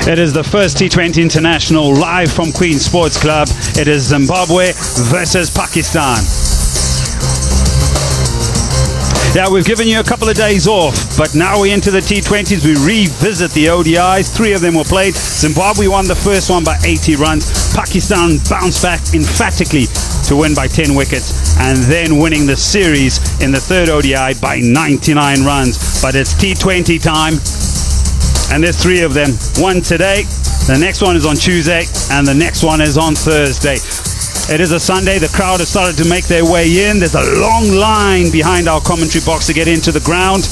It is the first T20 International live from Queen's Sports Club. It is Zimbabwe versus Pakistan. Yeah, we've given you a couple of days off, but now we're into the T20s. We revisit the ODIs. 3 of them were played. Zimbabwe won the first one by 80 runs. Pakistan bounced back emphatically to win by 10 wickets, and then winning the series in the third ODI by 99 runs. But it's T20 time, and there's 3 of them. One today, the next one is on Tuesday, and the next one is on Thursday. It is a Sunday. The crowd has started to make their way in. There's a long line behind our commentary box to get into the ground.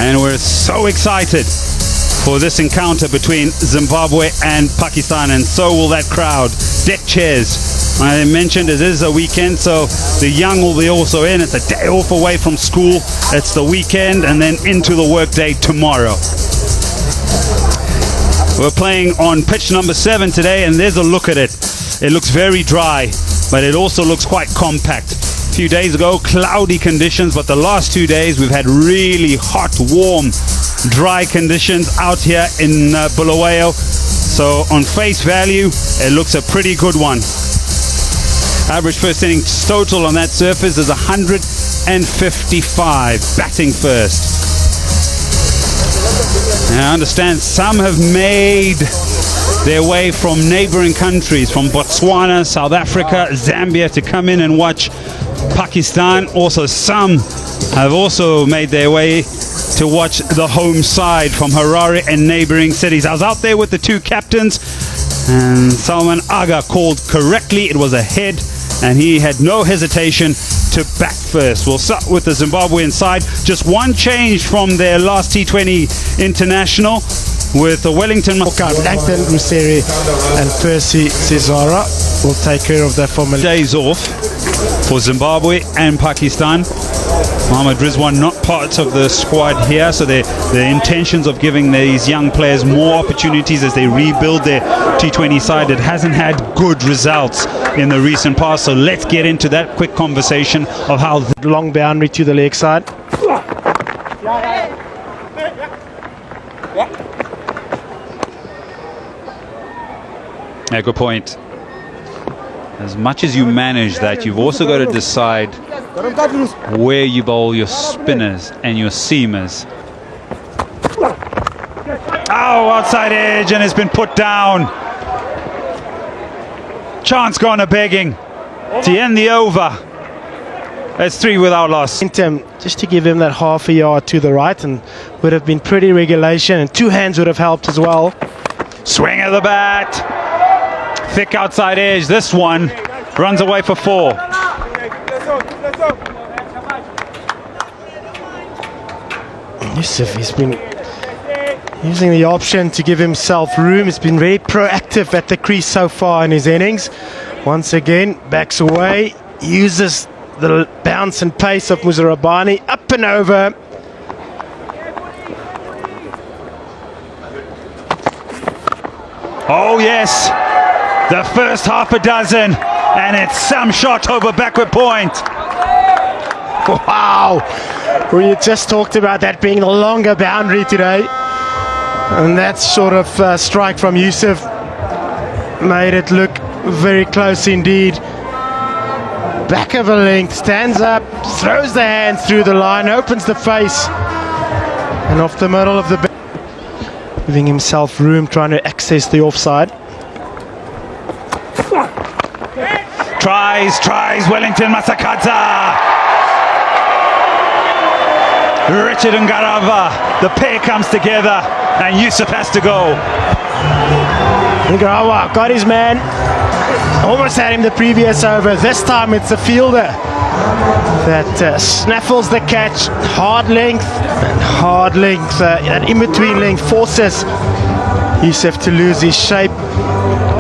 And we're so excited for this encounter between Zimbabwe and Pakistan, and so will that crowd. Deck chairs. I mentioned it is a weekend, so the young will be also in. It's a day off away from school. It's the weekend, and then into the workday tomorrow. We're playing on pitch number 7 today, and there's a look at it. It looks very dry, but it also looks quite compact. A few days ago, cloudy conditions, but the last 2 days we've had really hot, warm, dry conditions out here in Bulawayo. So on face value, it looks a pretty good one. Average first innings total on that surface is 155, batting first. And I understand some have made their way from neighboring countries, from Botswana, South Africa, Zambia, to come in and watch Pakistan. Also, some have also made their way to watch the home side from Harare and neighboring cities. I was out there with the 2 captains, and Salman Aga called correctly. It was a head, and he had no hesitation to bat first. We'll start with the Zimbabwean side. Just one change from their last T20 International, with the Wellington Langton, Ruseri and Percy Cesara will take care of that for days off for Zimbabwe and Pakistan. Mohammad Rizwan not part of the squad here, so the intentions of giving these young players more opportunities as they rebuild their T20 side. It hasn't had good results in the recent past, so let's get into that quick conversation of how long boundary to the leg side. Yeah, good point. As much as you manage that, you've also got to decide where you bowl your spinners and your seamers. Oh, outside edge, and it's been put down. Chance gone a begging to end the over. That's 3 without loss. Just to give him that half a yard to the right, and would have been pretty regulation, and 2 hands would have helped as well. Swing of the bat. Thick outside edge. This one runs away for 4. Yusuf, he's been using the option to give himself room. He's been very proactive at the crease so far in his innings. Once again, backs away, uses the bounce and pace of Muzarabani, up and over. Oh yes, the first half a dozen, and it's some shot over backward point. Wow, we just talked about that being the longer boundary today, and that sort of strike from Yusuf made it look very close indeed. Back of a length, stands up, throws the hands through the line, opens the face, and off the middle of the bat, giving himself room, trying to access the offside. Tries, Wellington Masakadza. Richard and Garava, the pair comes together, and Yusuf has to go. Garava got his man, almost had him the previous over. This time it's a fielder that snaffles the catch. Hard length, that in-between length forces Yusuf to lose his shape.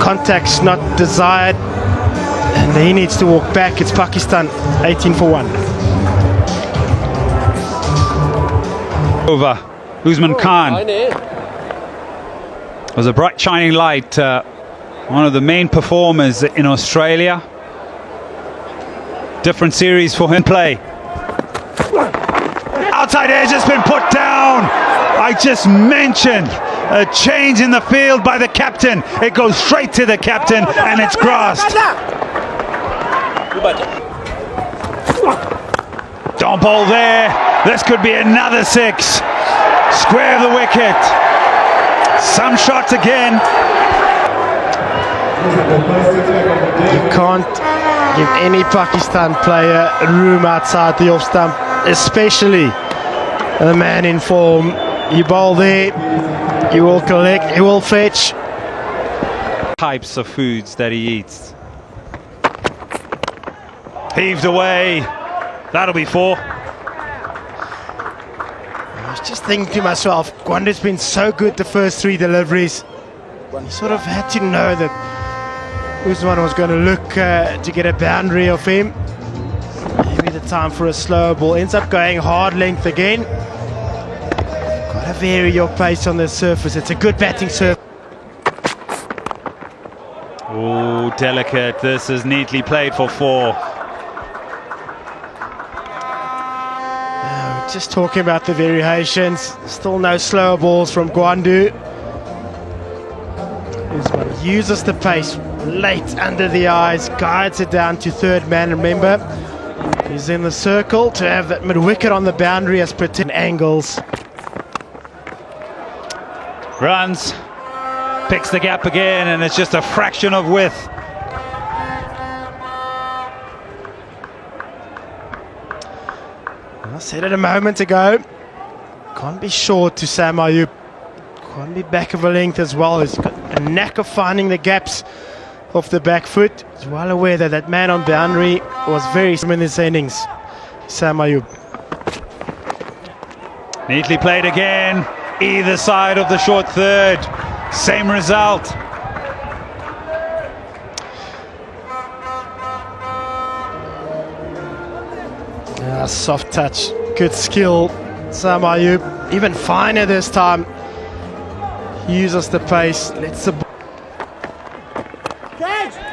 Contact's not desired, and he needs to walk back. It's Pakistan 18 for 1. Over Usman Khan was a bright shining light, one of the main performers in Australia. Different series for him play. Outside edge has been put down. I just mentioned A change in the field by the captain. It goes straight to the captain and it's grasped. Don't bowl there. This could be another 6. Square of the wicket. Some shots again. You can't give any Pakistan player room outside the off stump, especially the man in form. You bowl there, you will collect, you will fetch. Types of foods that he eats. Heaved away. That'll be 4. I was just thinking to myself, Gwandu's been so good the first 3 deliveries. You sort of had to know that Usman was going to look to get a boundary of him. Maybe the time for a slower ball. Ends up going hard length again. Got to vary your pace on the surface. It's a good batting surface. Oh, delicate. This is neatly played for 4. Just talking about the variations. Still no slower balls from Gwandu. Usman uses the pace late under the eyes, guides it down to third man. Remember, he's in the circle to have that mid-wicket on the boundary as per 10 angles. Runs, picks the gap again, and it's just a fraction of width. I said it a moment ago, can't be short to Sam Ayub. Can't be back of a length as well. He's got a knack of finding the gaps off the back foot. He's well aware that that man on boundary was very slim in his innings, Sam Ayub. Neatly played again, either side of the short third. Same result. Soft touch, good skill, Sam Ayub. Even finer this time. He uses the pace, lets the ball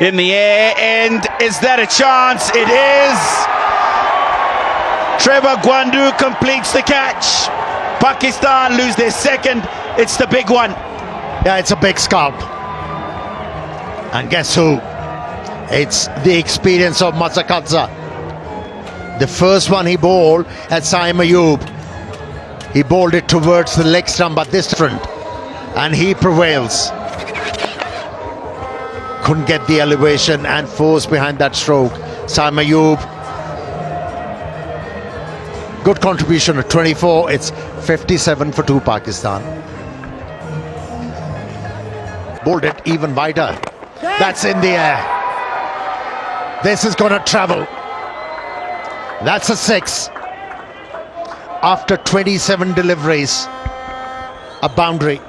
in the air, and is that a chance? It is. Trevor Gwandu completes the catch. Pakistan lose their second. It's the big one. Yeah, it's a big scalp. And guess who? It's the experience of Mazakadza. The first one he bowled at Saim Ayub, he bowled it towards the leg stump, but this different, and he prevails. Couldn't get the elevation and force behind that stroke. Saim Ayub, good contribution at 24. It's 57 for 2 Pakistan. Bowled it even wider. That's in the air. This is going to travel. That's a 6. After 27 deliveries, a boundary.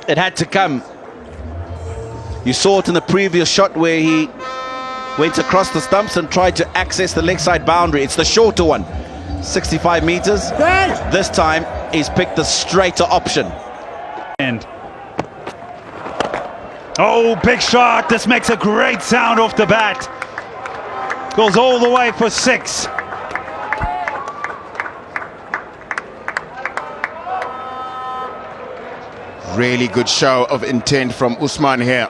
It had to come. You saw it in the previous shot where he went across the stumps and tried to access the leg side boundary. It's the shorter one, 65 meters. This time he's picked the straighter option. And oh, big shot. This makes a great sound off the bat. Goes all the way for 6. Really good show of intent from Usman here.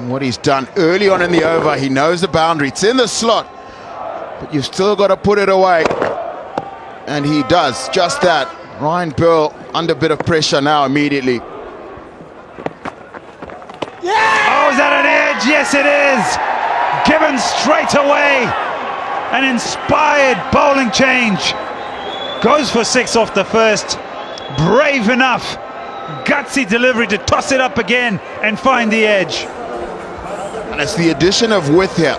What he's done early on in the over, he knows the boundary. It's in the slot, but you've still got to put it away. And he does just that. Ryan Pearl under a bit of pressure now immediately. Oh, is that an edge? Yes, it is. Given straight away. An inspired bowling change. Goes for 6 off the first. Brave enough. Gutsy delivery to toss it up again and find the edge. And it's the addition of width here.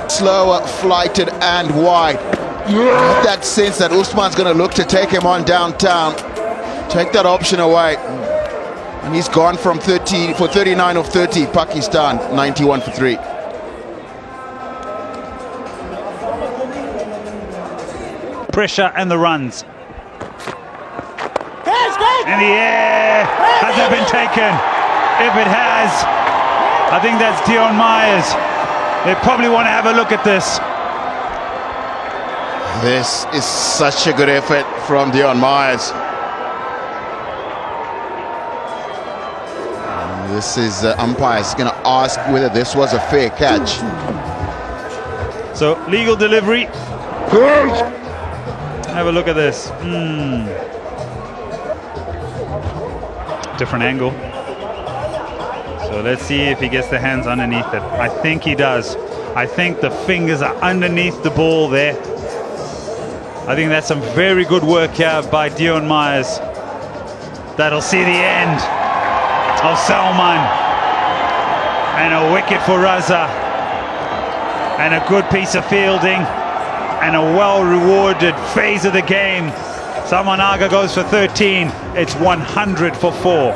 Slower, flighted and wide. That sense that Usman's going to look to take him on downtown. Take that option away. And he's gone from 30 for 39 of 30. Pakistan 91 for 3. Pressure and the runs. In the air. Has that been taken? If it has, I think that's Dion Myers. They probably want to have a look at this. This is such a good effort from Dion Myers. This is umpire's going to ask whether this was a fair catch. So, legal delivery. Have a look at this. Different angle. So let's see if he gets the hands underneath it. I think he does. I think the fingers are underneath the ball there. I think that's some very good work here by Dion Myers. That'll see the end of Salman. And a wicket for Raza. And a good piece of fielding. And a well-rewarded phase of the game. Salman Aga goes for 13. It's 100 for 4.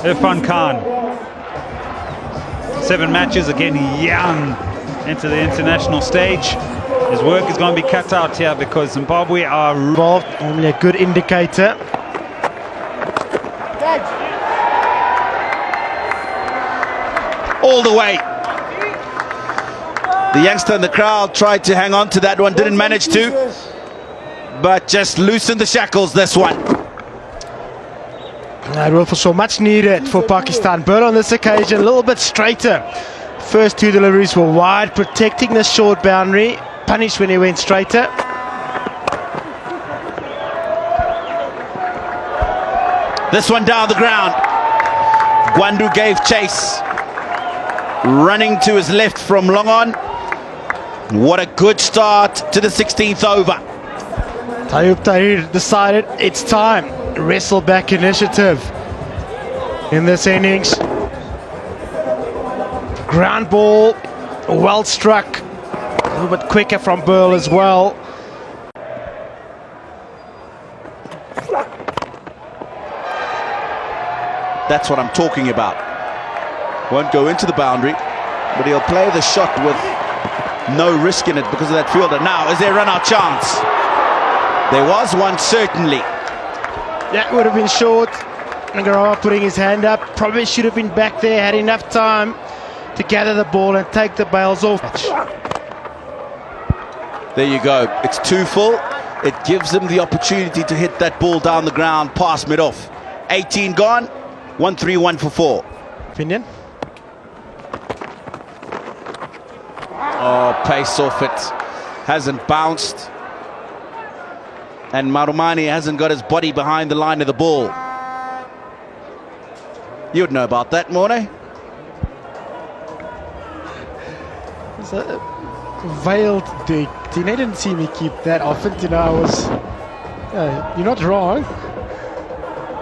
Irfan Khan. 7 matches, again young into the international stage. His work is going to be cut out here because Zimbabwe are Involved, normally a good indicator. All the way. The youngster in the crowd tried to hang on to that one, didn't manage to, but just loosened the shackles this one. That will for so much needed for Pakistan. But on this occasion, a little bit straighter. First 2 deliveries were wide, protecting the short boundary. Punished when he went straighter. This one down the ground. Gwandu gave chase. Running to his left from long on. What a good start to the 16th over. Tayyub Tahir decided it's time. Wrestle back initiative in this innings. Ground ball, well struck. A little bit quicker from Burl as well. That's what I'm talking about. Won't go into the boundary, but he'll play the shot with no risk in it because of that fielder. Now, is there a run-out chance? There was one, certainly. That would have been short. Ngarawa putting his hand up. Probably should have been back there, had enough time to gather the ball and take the bails off. There you go. It's 2 full. It gives him the opportunity to hit that ball down the ground past mid-off. 18 gone. 1-3-1 for 4. Opinion? Oh, pace off it. Hasn't bounced. And Marumani hasn't got his body behind the line of the ball. You'd know about that, Morne. It's a veiled dig. Tine didn't see me keep that often. I was... you're not wrong.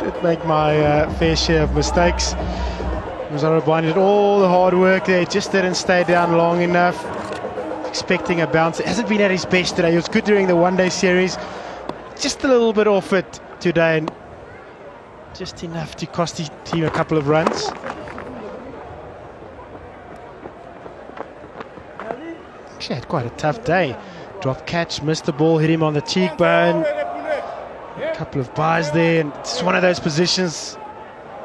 Did make my fair share of mistakes. Muzarabani did all the hard work there. Just didn't stay down long enough. Expecting a bounce. It hasn't been at his best today. He was good during the one-day series. Just a little bit off it today, and just enough to cost his team a couple of runs. Actually had quite a tough day. Drop catch, missed the ball, hit him on the cheekbone. A couple of buys there, and it's one of those positions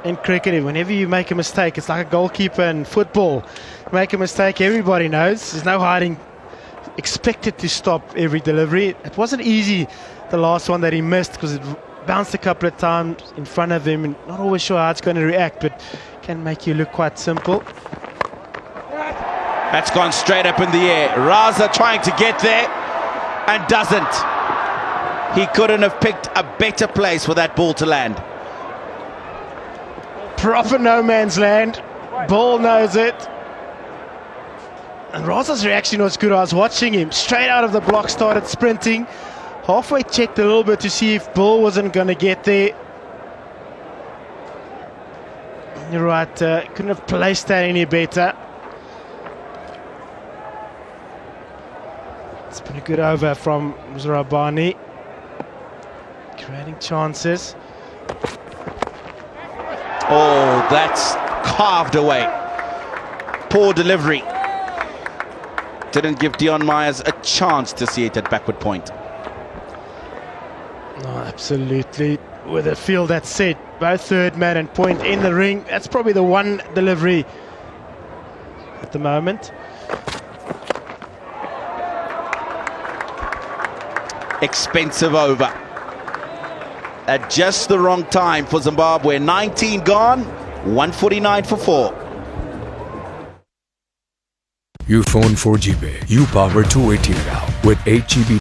in cricket. Whenever you make a mistake, it's like a goalkeeper in football. You make a mistake, everybody knows. There's no hiding. Expected to stop every delivery. It wasn't easy, the last one that he missed, because it bounced a couple of times in front of him, and not always sure how it's going to react, but can make you look quite simple. That's gone straight up in the air. Raza trying to get there and doesn't. He couldn't have picked a better place for that ball to land. Proper no man's land. Ball knows it. And Raza's reaction was good. I was watching him straight out of the block, started sprinting. Halfway checked a little bit to see if Bull wasn't going to get there. You're right, couldn't have placed that any better. It's been a good over from Muzarabani. Creating chances. Oh, that's carved away. Poor delivery. Didn't give Dion Myers a chance to see it at backward point. No, absolutely. With a field that's set, both third man and point in the ring. That's probably the one delivery at the moment. expensive over. At just the wrong time for Zimbabwe. 19 gone, 149 for 4. You phone 4GB, you power 280 now with 8GB.